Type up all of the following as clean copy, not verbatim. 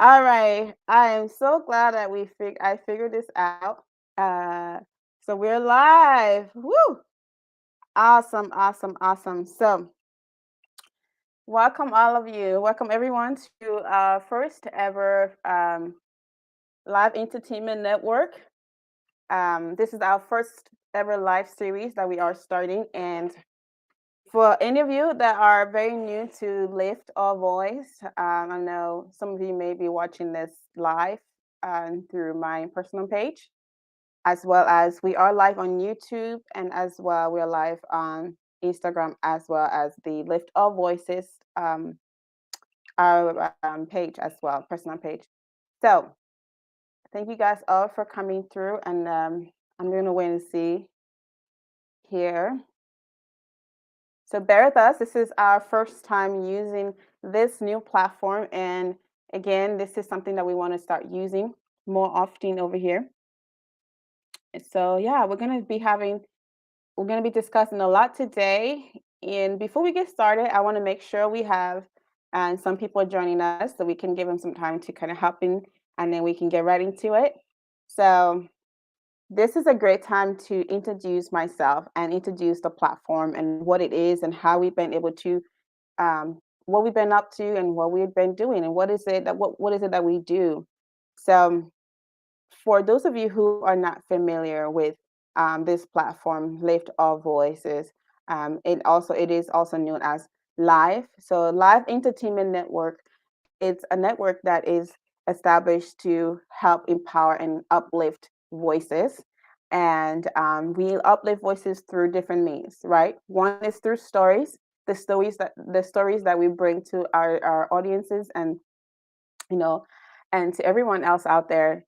All right. I am so glad that I figured this out. Uh so we're live. Woo! Awesome, awesome, awesome. So, welcome all of you. Welcome everyone to our first ever live entertainment network. This is our first ever live series that we are starting, and for any of you that are very new to Lift Our Voice, I know some of you may be watching this live through my personal page, as well as we are live on YouTube, and as well we are live on Instagram, as well as the Lift Our Voices our page as well, personal page. So thank you guys all for coming through, and I'm going to wait and see here. So bear with us. This is our first time using this new platform. And again, this is something that we want to start using more often over here. So yeah, we're going to be discussing a lot today. And before we get started, I want to make sure we have and some people joining us so we can give them some time to kind of hop in, and then we can get right into it. So this is a great time to introduce myself and introduce the platform and what it is and how we've been able to what we've been up to and what we've been doing and what is it that we do. So for those of you who are not familiar with this platform, Lift All Voices, it is also known as Live. So Live Entertainment Network, it's a network that is established to help empower and uplift voices. And we uplift voices through different means, right? One is through stories, the stories that we bring to our audiences, and you know, and to everyone else out there.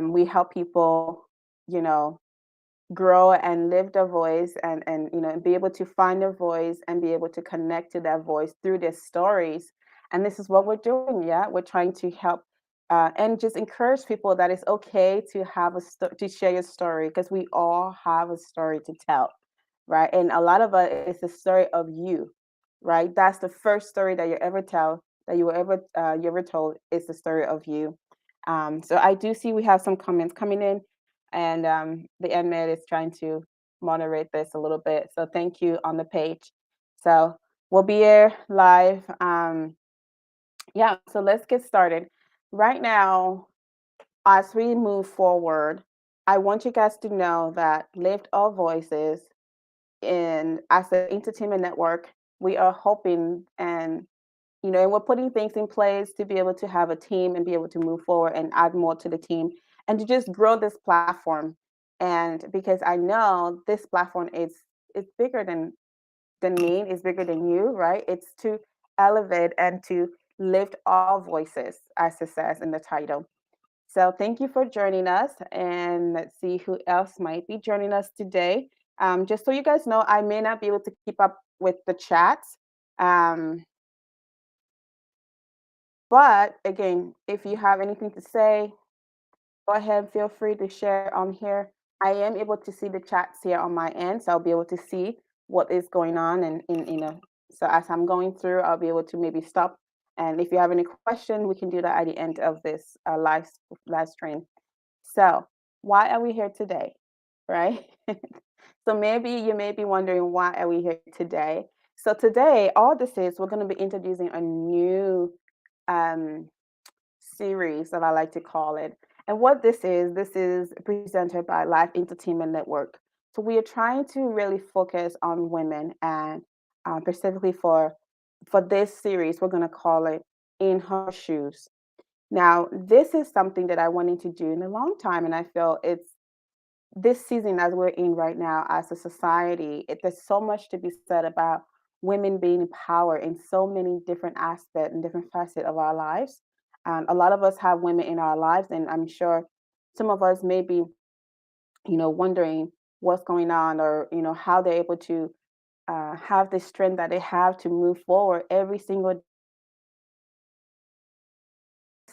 We help people, you know, grow and live their voice, and be able to find their voice and be able to connect to that voice through their stories. And this is what we're doing. Yeah, we're trying to help and just encourage people that it's okay to to share your story, because we all have a story to tell, right? And a lot of it is the story of you, right? That's the first story that you ever tell, that you ever told, is the story of you. So I do see we have some comments coming in, and the admin is trying to moderate this a little bit. So thank you on the page. So we'll be here live. Yeah, so let's get started. Right now, as we move forward, I want you guys to know that Lift All Voices, in as an entertainment network, we are hoping, and we're putting things in place to be able to have a team and be able to move forward and add more to the team and to just grow this platform. And because I know this platform is bigger than me, it's bigger than you, right? It's to elevate and to lift all voices, as it says in the title. So thank you for joining us, and let's see who else might be joining us today. Just so you guys know, I may not be able to keep up with the chats. Um, but again, if you have anything to say, go ahead, feel free to share on here. I am able to see the chats here on my end, so I'll be able to see what is going on, and so as I'm going through, I'll be able to maybe stop. And if you have any question, we can do that at the end of this live stream. So, why are we here today? Right? So maybe you may be wondering, why are we here today? So today, all this is, we're going to be introducing a new um, series that I like to call it. And what this is presented by Life Entertainment Network. So we are trying to really focus on women, and specifically for this series, we're going to call it "In Her Shoes." Now, this is something that I wanted to do in a long time, and I feel it's this season that we're in right now as a society. There's so much to be said about women being empowered in so many different aspects and different facets of our lives. A lot of us have women in our lives, and I'm sure some of us may be, wondering what's going on, or how they're able to have the strength that they have to move forward every single.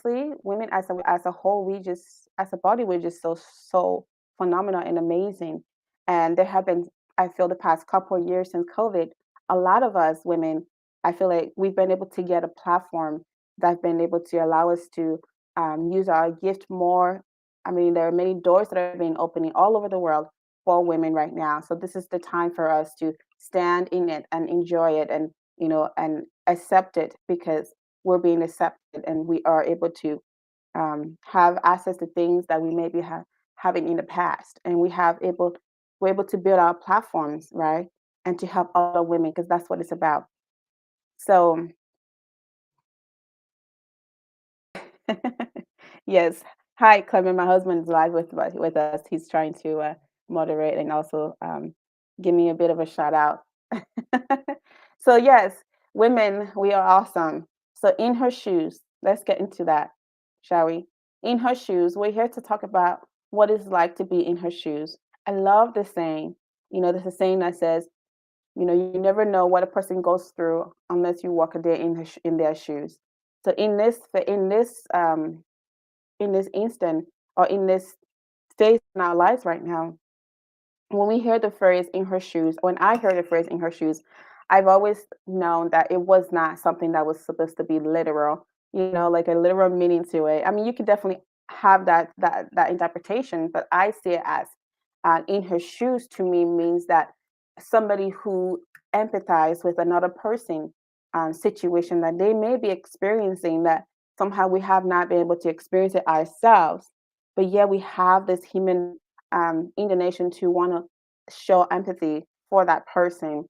Honestly, women as a whole, we just as a body, we're just so phenomenal and amazing. And there have been, I feel, the past couple of years since COVID, a lot of us women, I feel like we've been able to get a platform that's been able to allow us to use our gift more. I mean, there are many doors that are being opening all over the world for women right now. So this is the time for us to stand in it and enjoy it, and and accept it, because we're being accepted and we are able to have access to things that we maybe have having in the past, and we're able to build our platforms, right, and to help other women, because that's what it's about. So yes. Hi, Clement. My husband's live with us. He's trying to moderate and also give me a bit of a shout out. So yes, women, we are awesome. So in her shoes, let's get into that, shall we? In her shoes, we're here to talk about what it's like to be in her shoes. I love this saying. There's a saying that says, you never know what a person goes through unless you walk a day in their shoes. So in this instant, or in this stage in our lives right now, when we hear the phrase in her shoes, when I hear the phrase in her shoes, I've always known that it was not something that was supposed to be literal, like a literal meaning to it. I mean, you could definitely have that interpretation, but I see it as in her shoes to me means that somebody who empathize with another person situation that they may be experiencing, that somehow we have not been able to experience it ourselves, but yet we have this human inclination to want to show empathy for that person,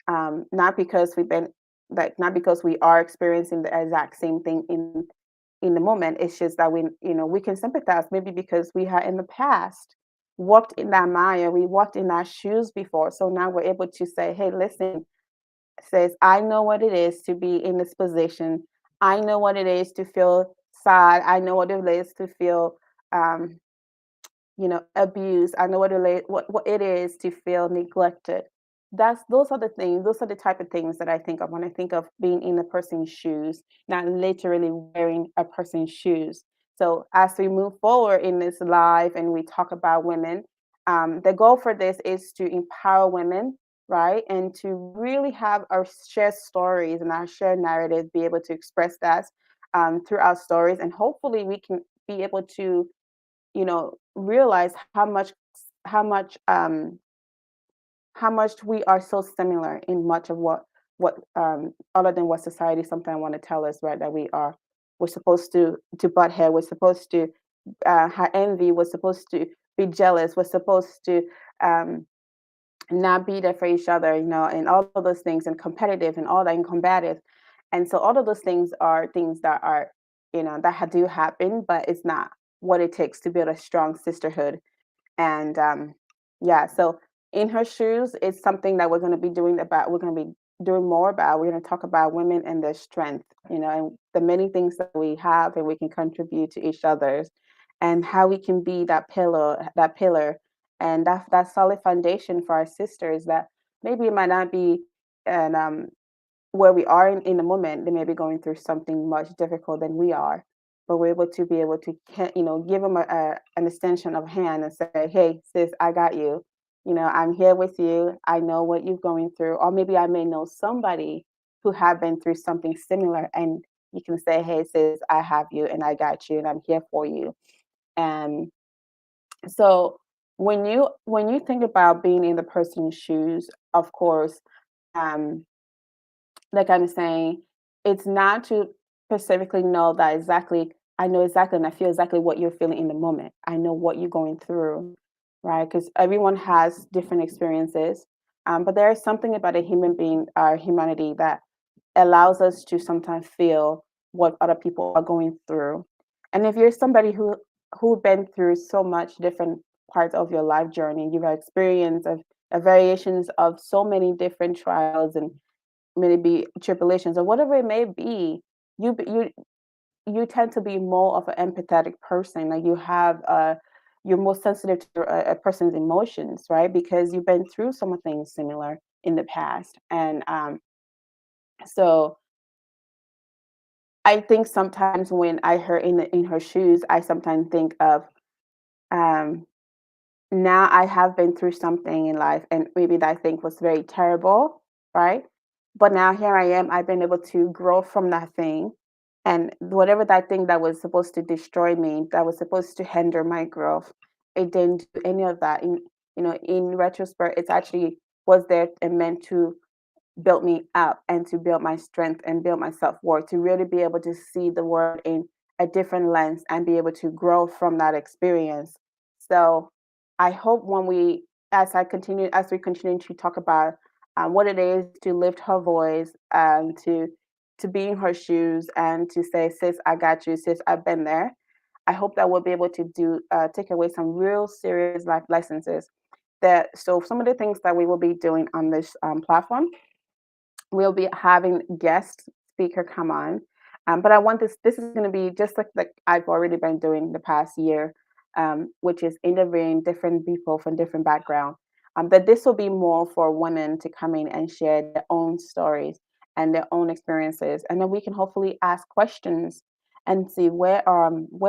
not because we've been like not because we are experiencing the exact same thing in the moment. It's just that we can sympathize, maybe because we had in the past walked in that mire, we walked in our shoes before, so now we're able to say, hey, listen, says, I know what it is to be in this position. I know what it is to feel sad. I know what it is to feel um, abuse. I know what it is to feel neglected. Those are the things, those are the type of things that I think of when I think of being in a person's shoes, not literally wearing a person's shoes. So as we move forward in this live and we talk about women, the goal for this is to empower women, right? And to really have our shared stories and our shared narrative be able to express that through our stories. And hopefully we can be able to realize how much how much we are so similar in much of what other than what society sometimes want to tell us, right? That we're supposed to butt head, we're supposed to have envy, we're supposed to be jealous, we're supposed to um not be there for each other, and all of those things, and competitive and all that, and combative. And so all of those things are things that are, do happen, but it's not what it takes to build a strong sisterhood. And yeah, so in her shoes, it's something that we're going to be doing more about. We're going to talk about women and their strength, and the many things that we have and we can contribute to each other's, and how we can be that pillar, and that solid foundation for our sisters, that maybe it might not be and where we are in the moment. They may be going through something much difficult than we are, but we're able to give them an extension of hand and say, hey, sis, I got you. I'm here with you. I know what you're going through. Or maybe I may know somebody who have been through something similar, and you can say, hey, sis, I have you and I got you and I'm here for you. And so when you think about being in the person's shoes, of course, um, like I'm saying, it's not to specifically know that exactly, I know exactly and I feel exactly what you're feeling in the moment. I know what you're going through, right? Because everyone has different experiences. But there is something about a human being, our humanity, that allows us to sometimes feel what other people are going through. And if you're somebody who've been through so much different parts of your life journey, you've experienced a variations of so many different trials and maybe tribulations or whatever it may be, you tend to be more of an empathetic person. Like you're more sensitive to a person's emotions, right? Because you've been through some things similar in the past, and so I think sometimes when I heard in her shoes, I sometimes think of um, now I have been through something in life, and maybe that I think was very terrible, right? But now here I am. I've been able to grow from that thing, And whatever that thing that was supposed to destroy me, that was supposed to hinder my growth, it didn't do any of that. In retrospect, it's actually was there and meant to built me up and to build my strength and build my self-worth, to really be able to see the world in a different lens and be able to grow from that experience. So I hope when as we continue to talk about what it is to lift her voice and to be in her shoes and to say, sis, I got you, sis, I've been there. I hope that we'll be able to take away some real serious life lessons. So some of the things that we will be doing on this platform, we'll be having guest speaker come on. But I want this is going to be just like I've already been doing the past year, which is interviewing different people from different backgrounds. But this will be more for women to come in and share their own stories and their own experiences, and then we can hopefully ask questions and see where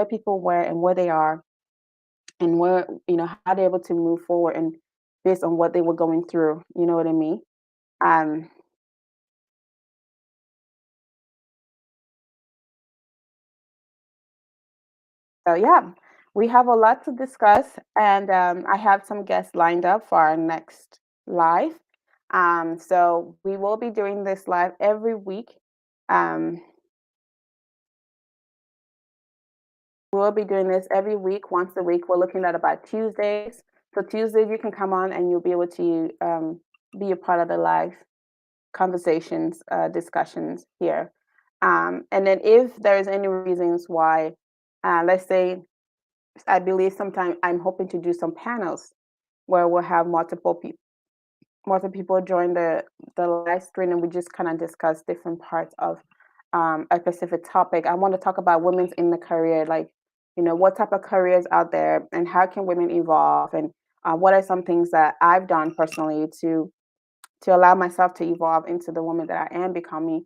people were and where they are, and where how they're able to move forward and based on what they were going through. You know what I mean? Um, So yeah, we have a lot to discuss, and I have some guests lined up for our next live. So we will be doing this live every week. Um, we'll be doing this every week, once a week. We're looking at about Tuesdays. So Tuesdays you can come on and you'll be able to be a part of the live conversations, discussions here. And then if there's any reasons why, let's say I believe sometime I'm hoping to do some panels where we'll have multiple people join the live stream, and we just kind of discuss different parts of a specific topic. I want to talk about women's in the career, like what type of careers out there, and how can women evolve, and what are some things that I've done personally to allow myself to evolve into the woman that I am becoming,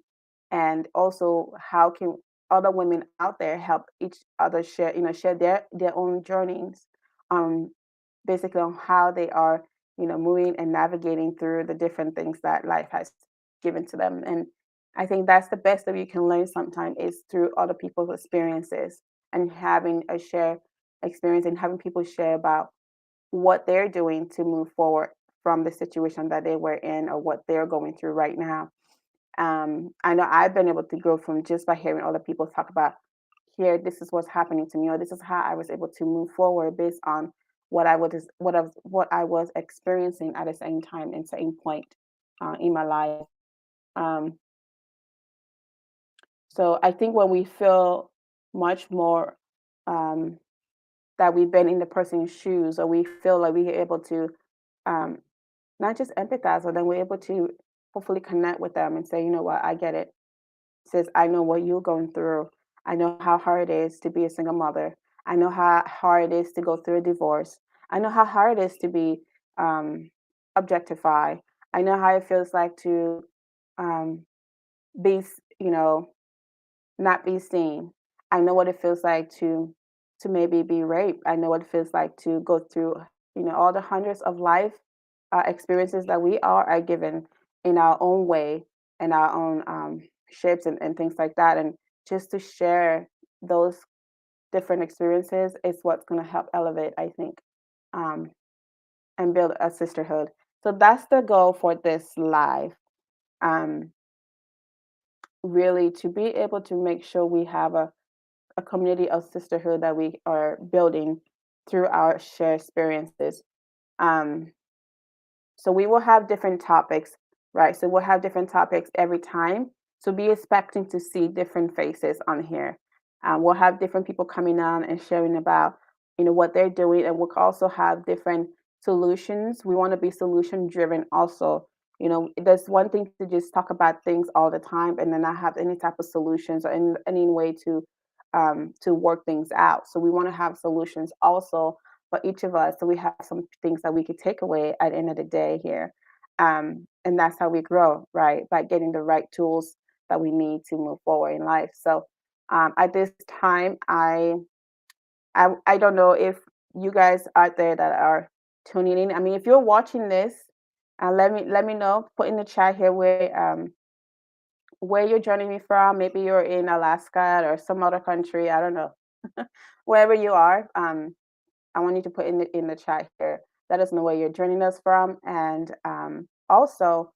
and also how can other women out there help each other share their own journeys, um basically on how they are moving and navigating through the different things that life has given to them. And I think that's the best that you can learn sometimes is through other people's experiences, and having a share experience and having people share about what they're doing to move forward from the situation that they were in or what they're going through right now. I know I've been able to grow from just by hearing other people talk about, here, this is what's happening to me, or this is how I was able to move forward based on what I was experiencing at the same time and same point in my life. Um, so I think when we feel much more um, that we've been in the person's shoes, or we feel like we're able to um, not just empathize, but then we're able to hopefully connect with them and say, you know what, I get it. Says, I know what you're going through. I know how hard it is to be a single mother. I know how hard it is to go through a divorce. I know how hard it is to be um, objectified. I know how it feels like to um, not be seen. I know what it feels like to maybe be raped. I know what it feels like to go through, all the hundreds of life experiences that we all are given in our own way and our own shapes and things like that. And just to share those different experiences is what's going to help elevate, I think, um, and build a sisterhood. So that's the goal for this live. Um, Really, to be able to make sure we have a community of sisterhood that we are building through our shared experiences. Um, so we will have different topics, right? So we'll have different topics every time. So be expecting to see different faces on here. We'll have different people coming on and sharing about, what they're doing, and we'll also have different solutions. We want to be solution driven also. There's one thing to just talk about things all the time and then not have any type of solutions or any way to work things out. So we want to have solutions also for each of us. So we have some things that we could take away at the end of the day here. And that's how we grow, right? By getting the right tools that we need to move forward in life. So at this time, I don't know if you guys out there that are tuning in. I mean, if you're watching this, let me know. Put in the chat here where where you're joining me from. Maybe you're in Alaska or some other country. I don't know. Wherever you are, I want you to put in the chat here. Let us know where you're joining us from, and also,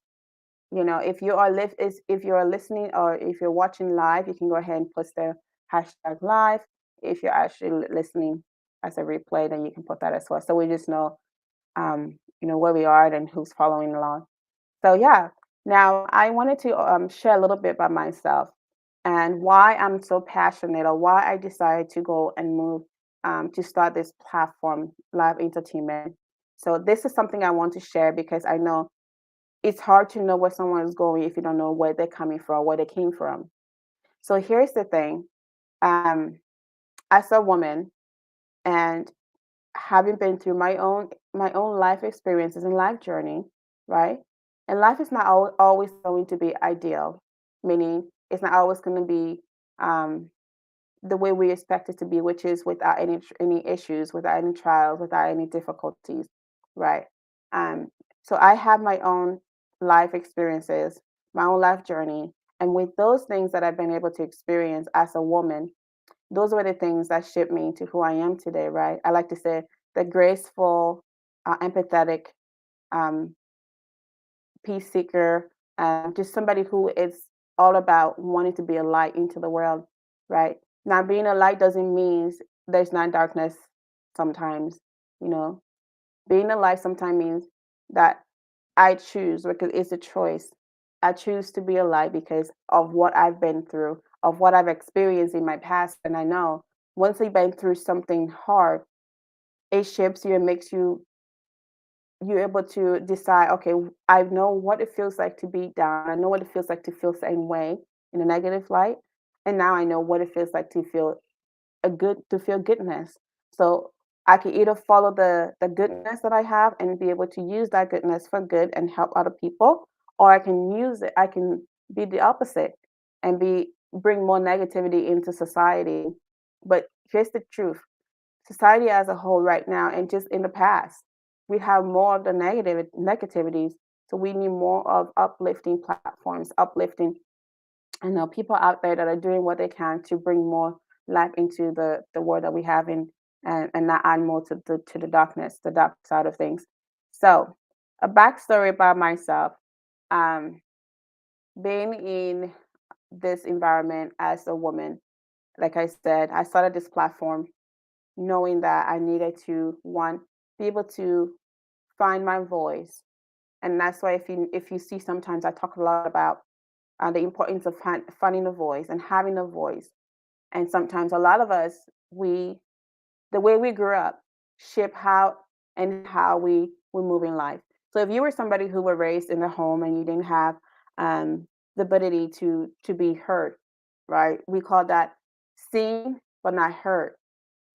if you are if you are listening or if you're watching live, you can go ahead and post the hashtag live. If you're actually listening as a replay, then you can put that as well. So we just know, where we are and who's following along. So yeah, now I wanted to share a little bit about myself and why I'm so passionate, or why I decided to go and move to start this platform, live entertainment. So this is something I want to share because I know it's hard to know where someone is going if you don't know where they're coming from, where they came from. So here's the thing. Um, as a woman, and having been through my own life experiences and life journey, right? And life is not always going to be ideal, meaning it's not always going to be um, the way we expect it to be, which is without any issues, without any trials, without any difficulties, right? Um, so I have my own life experiences, my own life journey, and with those things that I've been able to experience as a woman, those were the things that shaped me to who I am today, right? I like to say the graceful, empathetic, um, peace seeker, just somebody who is all about wanting to be a light into the world, right? Now, being a light doesn't mean there's not darkness sometimes, you know. Being a light sometimes means that I choose, because it's a choice. I choose to be a light because of what I've been through, of what I've experienced in my past. And I know once you've been through something hard, it shapes you and makes you're able to decide, okay, I know what it feels like to be down. I know what it feels like to feel same way in a negative light. And now I know what it feels like to feel to feel goodness. So I can either follow the goodness that I have and be able to use that goodness for good and help other people, or I can be the opposite and bring more negativity into society. But here's the truth. Society as a whole right now, and just in the past, we have more of the negativities. So we need more of uplifting platforms, uplifting, and people out there that are doing what they can to bring more light into the world that we have in, and not add more to the darkness, the dark side of things. So, a backstory about myself. Um, Being in this environment as a woman, like I said, I started this platform knowing that I needed to, one, be able to find my voice. And that's why if you see, sometimes I talk a lot about the importance of finding a voice and having a voice. And sometimes a lot of us, we the way we grew up shape how we move in life. So if you were somebody who were raised in a home and you didn't have the ability to be heard, right? We call that seen but not heard.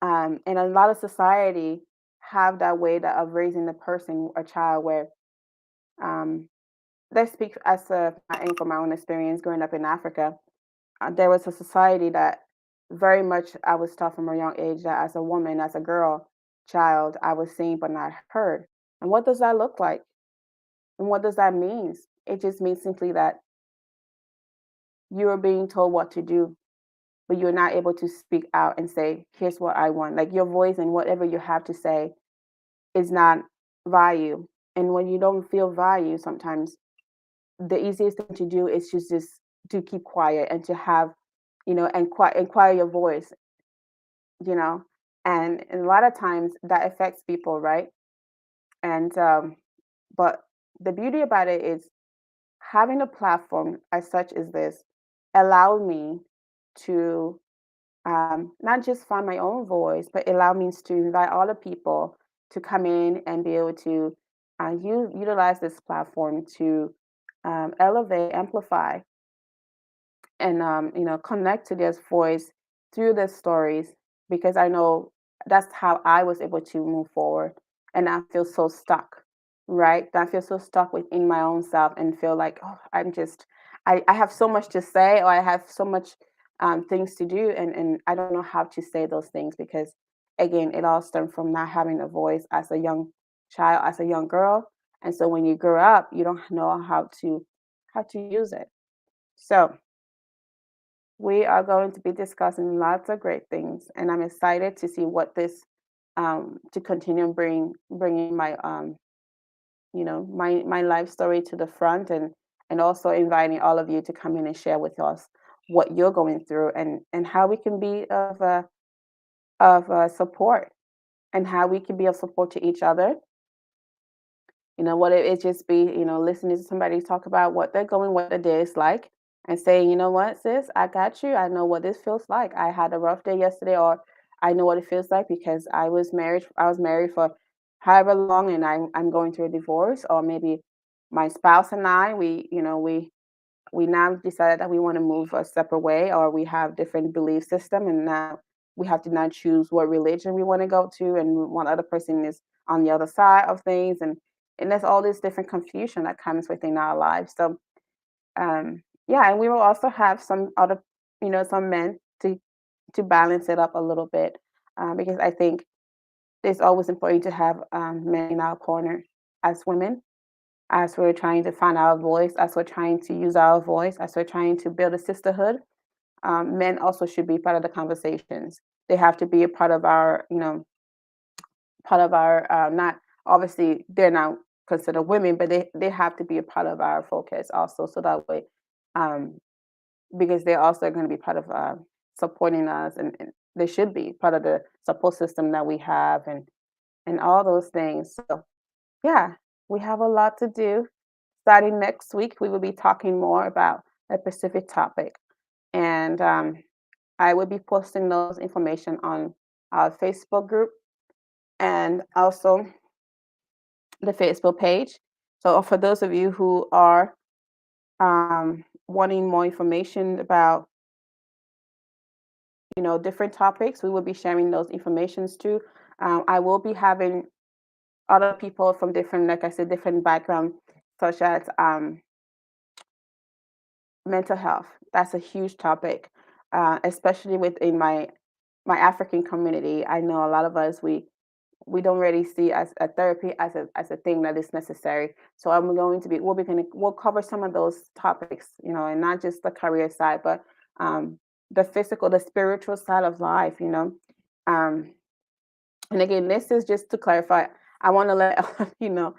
And a lot of society have that way of raising a person, a child, where um, let's speak from my own experience growing up in Africa. There was a society that very much I was taught from a young age that as a woman, as a girl, child, I was seen but not heard. And what does that look like? And what does that mean? It just means simply that you are being told what to do, but you're not able to speak out and say, here's what I want. Like your voice and whatever you have to say is not value. And when you don't feel value, sometimes the easiest thing to do is just to keep quiet and to have, and quiet your voice, you know. And a lot of times that affects people, right? And but the beauty about it is having a platform as such as this allowed me to not just find my own voice, but allow me to invite other people to come in and be able to utilize this platform to elevate, amplify, and connect to their voice through their stories, because I know that's how I was able to move forward and not feel so stuck, right? Not feel so stuck within my own self and feel like, oh, I have so much to say, or I have so much things to do, and I don't know how to say those things, because again, it all stemmed from not having a voice as a young child, as a young girl. And so when you grow up, you don't know how to use it. So we are going to be discussing lots of great things, and I'm excited to see what this to continue bringing my my life story to the front, and also inviting all of you to come in and share with us what you're going through, and how we can be of support, and how we can be of support to each other. What it just be, listening to somebody talk about what they're going, what the day is like, and saying, you know what, sis, I got you. I know what this feels like. I had a rough day yesterday, or I know what it feels like because I was married. I was married for however long, and I'm going through a divorce, or maybe my spouse and I, we now decided that we want to move a separate way, or we have different belief system, and now we have to now choose what religion we want to go to, and one other person is on the other side of things, and there's all this different confusion that comes within our lives. So yeah, and we will also have some other, some men to balance it up a little bit, because I think it's always important to have men in our corner as women, as we're trying to find our voice, as we're trying to use our voice, as we're trying to build a sisterhood. Men also should be part of the conversations. They have to be a part of our, not obviously they're not considered women, but they have to be a part of our focus also, so that way, um, because they're also going to be part of supporting us, and they should be part of the support system that we have, and all those things. So yeah, we have a lot to do. Starting next week, we will be talking more about a specific topic, and I will be posting those information on our Facebook group, and also the Facebook page. So for those of you who are wanting more information about, different topics, we will be sharing those informations too. I will be having other people from different, like I said, different background, such as mental health. That's a huge topic, especially within my African community. I know a lot of us, we don't really see as a therapy as a thing that is necessary. So we'll cover some of those topics, and not just the career side, but the physical, the spiritual side of life. Um, and again, this is just to clarify. I want to let all of you know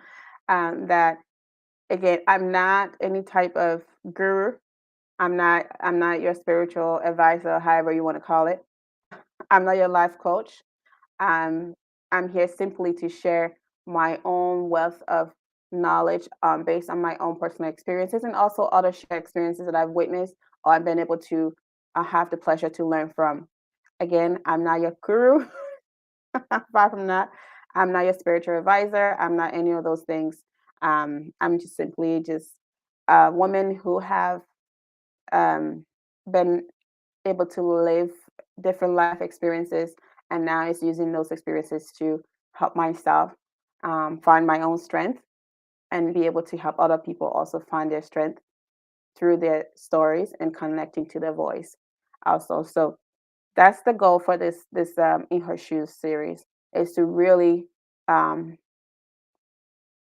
that again, I'm not any type of guru. I'm not your spiritual advisor, however you want to call it. I'm not your life coach. Um, I'm here simply to share my own wealth of knowledge, based on my own personal experiences, and also other shared experiences that I've witnessed or I've been able to have the pleasure to learn from. Again, I'm not your guru. Far from that, I'm not your spiritual advisor. I'm not any of those things. I'm just simply just a woman who have um, been able to live different life experiences, and now is using those experiences to help myself find my own strength, and be able to help other people also find their strength through their stories and connecting to their voice also. So that's the goal for this In Her Shoes series, is to really um,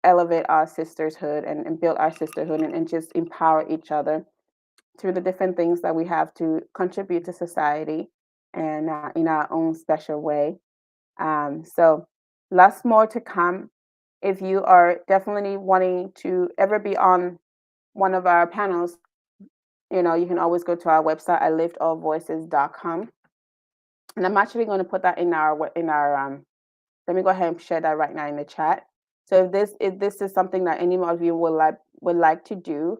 elevate our sisterhood, and build our sisterhood, and just empower each other through the different things that we have to contribute to society, and in our own special way. So lots more to come. If you are definitely wanting to ever be on one of our panels, you can always go to our website at liftallvoices.com. And I'm actually going to put that in our let me go ahead and share that right now in the chat. So if this is something that any of you would like to do,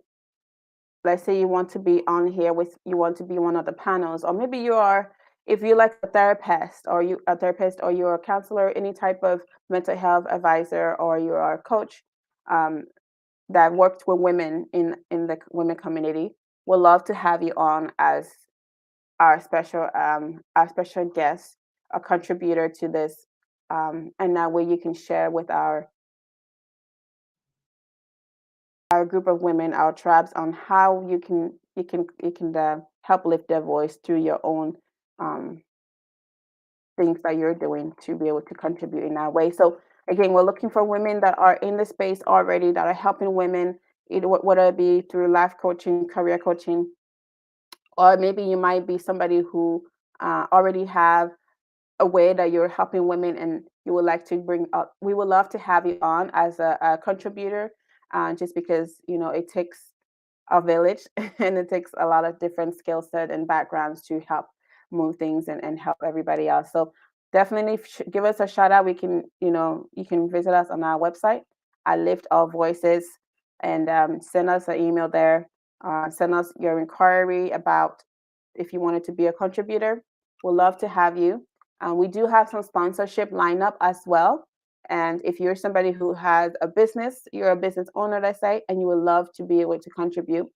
let's say you want to be on here with you want to be one of the panels, or maybe you are, if you're like a therapist, or you're a counselor, any type of mental health advisor, or you are a coach, um, that works with women in the women community, would love to have you on as our special guest, a contributor to this, and that way you can share with our group of women, our tribes, on how you can help lift their voice through your own um, things that you're doing, to be able to contribute in that way. So again, we're looking for women that are in the space already, that are helping women, either whether it be through life coaching, career coaching, or maybe you might be somebody who already have a way that you're helping women and you would like to bring up. We would love to have you on as a contributor, just because it takes a village and it takes a lot of different skill set and backgrounds to help move things and help everybody else. So definitely give us a shout out. We can, you can visit us on our website. I lift all voices, and send us an email there. Send us your inquiry about if you wanted to be a contributor. We'd love to have you. We do have some sponsorship lineup as well. And if you're somebody who has a business, you're a business owner, let's say, and you would love to be able to contribute,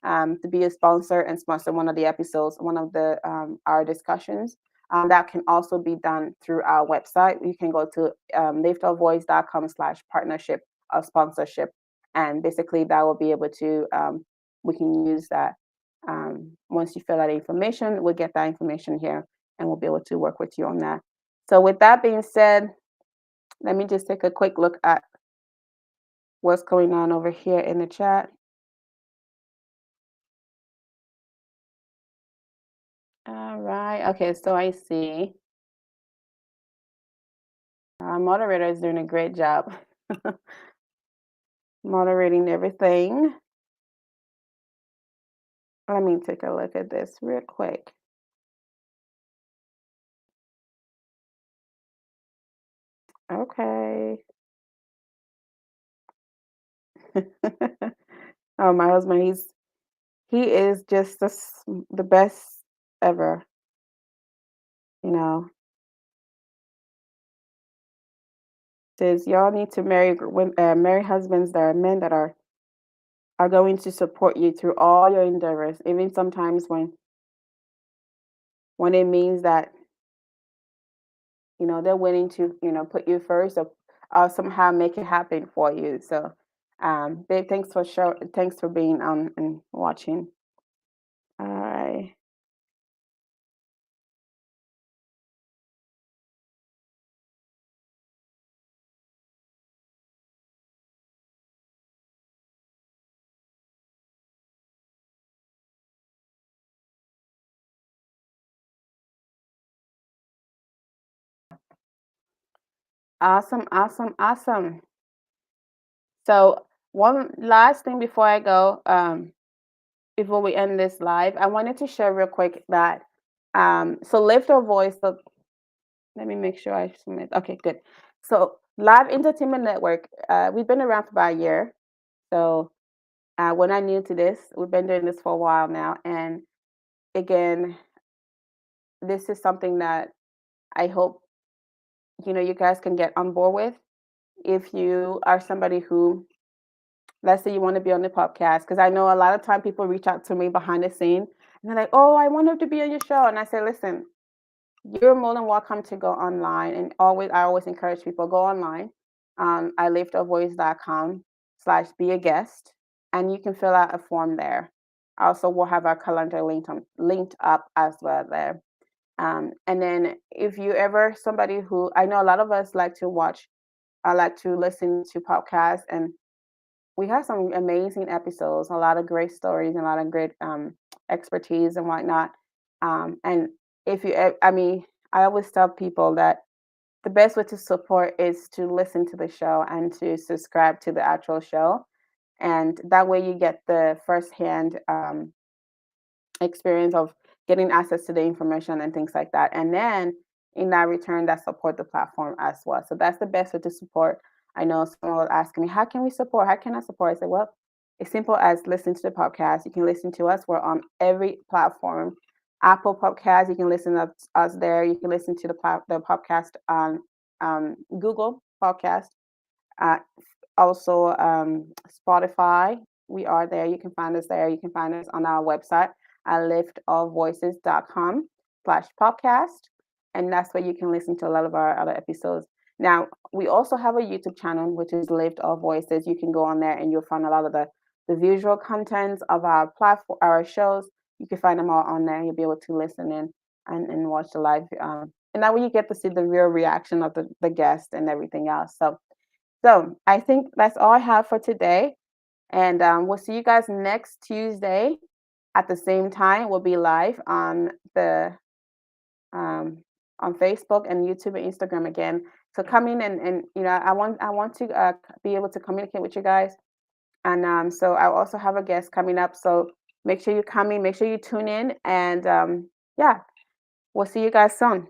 to be a sponsor and sponsor one of the episodes, one of the our discussions, that can also be done through our website. You can go to liftourvoice.com/partnership or sponsorship, and basically that will be able to we can use that. Once you fill out information, we'll get that information here, and we'll be able to work with you on that. So, with that being said, let me just take a quick look at what's going on over here in the chat. All right. Okay. So I see our moderator is doing a great job moderating everything. Let me take a look at this real quick. Okay. Oh, my husband, he is just the best ever. You know, says y'all need to marry husbands that are men that are going to support you through all your endeavors, even sometimes when it means that they're willing to put you first, or somehow make it happen for you. So, babe, thanks for being on and watching. All right. Awesome, awesome, awesome. So one last thing before I go, before we end this live, I wanted to share real quick that so lift our voice. So let me make sure I submit. Okay, good. So Live Entertainment Network, we've been around for about a year. So we're not new to this. We've been doing this for a while now, and again, this is something that I hope you guys can get on board with. If you are somebody who, let's say, you want to be on the podcast, because I know a lot of time people reach out to me behind the scene and they're like, "Oh, I want to be on your show," and I say, "Listen, you're more than welcome to go online." And I always encourage people, go online. I liftourvoice.com/be a guest, and you can fill out a form there. Also, we'll have our calendar linked up as well there. And then if you ever somebody who, I know a lot of us like to watch, I like to listen to podcasts, and we have some amazing episodes, a lot of great stories, and a lot of great expertise and whatnot. And if you, I mean, I always tell people that the best way to support is to listen to the show and to subscribe to the actual show, and that way you get the firsthand experience of getting access to the information and things like that. And then in that return, that support the platform as well. So that's the best way to support. I know someone will ask me, how can we support? How can I support? I say, well, it's simple as listening to the podcast. You can listen to us. We're on every platform. Apple Podcast, you can listen to us there. You can listen to the podcast on Google Podcast. Uh, Also, Spotify, we are there. You can find us there. You can find us on our website at liftallvoices.com/podcast. And that's where you can listen to a lot of our other episodes. Now, we also have a YouTube channel, which is Lift All Voices. You can go on there and you'll find a lot of the visual contents of our platform, our shows. You can find them all on there. You'll be able to listen in and watch the live. And that way you get to see the real reaction of the guest and everything else. So I think that's all I have for today. And we'll see you guys next Tuesday. at the same time, we'll be live um, on Facebook and YouTube and Instagram again. So come in and I want to be able to communicate with you guys. And so I also have a guest coming up. So make sure you come in, make sure you tune in, and yeah, we'll see you guys soon.